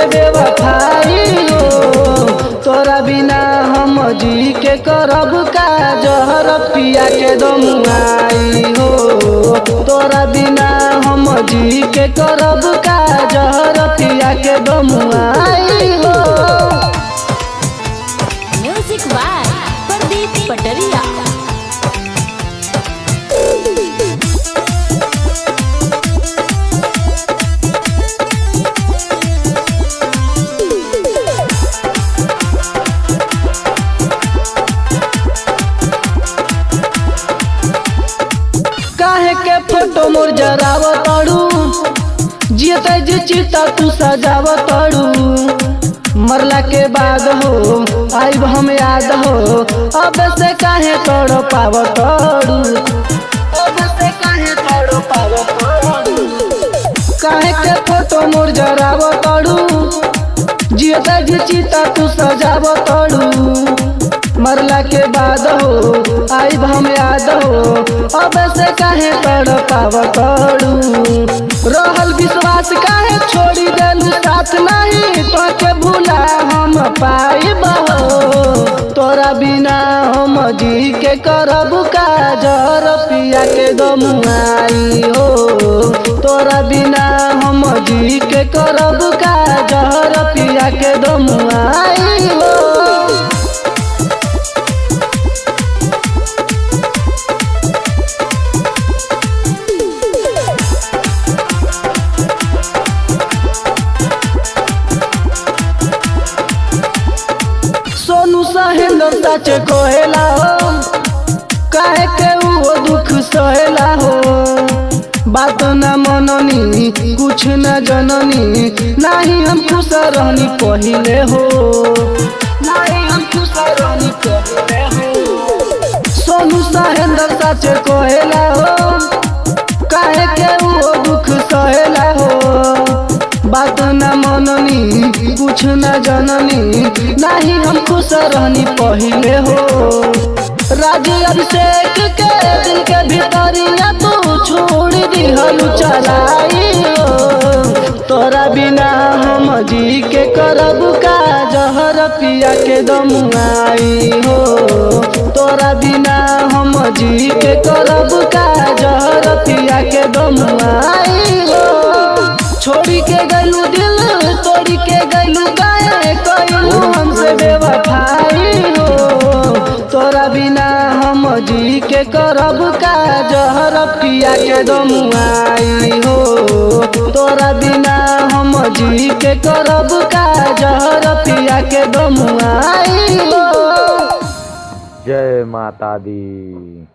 हमसे बेवफाई हो। तोरा बिना हम जी के करब का, जहर पिया के दम आई हो। तोरा बिना हम जी के करब का, जहर पिया के दम आई हो। म्यूजिक बाय प्रदीप पटरिया। काहे के फोटो मोर जराव तड़ू, जियते जी चिता तू सजाव तड़ू। मरला के बाद हो आइब हम याद हो, अब से काहे तड़ पाव तड़ू, अब से काहे तड़ पाव तड़ू। काहे के फोटो मोर जराव तड़ू, जियते जी चिता तू सजाव तड़ू। मरला के बाद हो आइब हम याद हो, अब से काहे तड़ पाव तड़ू। रहल विश्वास काहे छोड़ी देलू साथ नहीं, तोके भूला हम पाइब हो। तोरा बिना हम जी के करब का, जहर पिया के दम आई हो। तोरा बिना हम जी के करब का, जहर पिया के दम आई हो। सोनू सहेंद्र सच कोहेला हो, काहे के वो दुख सहेला हो। बात न मननी कुछ न जननी, नाही हम खुश रहनी पहिले हो, नाही हम खुश रहनी पहिले हो। सोनू सहेंद्र सच कोहेला हो, काहे के वो दुख सहेला हो। बात न मननी कुछ न जननी, नाही हम खुश रहनी पहिले हो। राजी अभिषेक के दिल के भीतरिया तू छोड़ दिहलू चलाई हो। तोरा बिना हम जी के करब का, जहर पिया के दम आई हो। तोरा बिना हम जी के करब का, जहर पिया के दम आई हो। छोड़ी के गलू दिल तोड़ी के गलू, काहे कइलू हमसे बेवफाई हो। तोरा बिना हम जी के करब का, जहर पिया के दम आई हो। तोरा बिना हम जी के करब का, जहर पिया के दम आई हो। जय माता दी।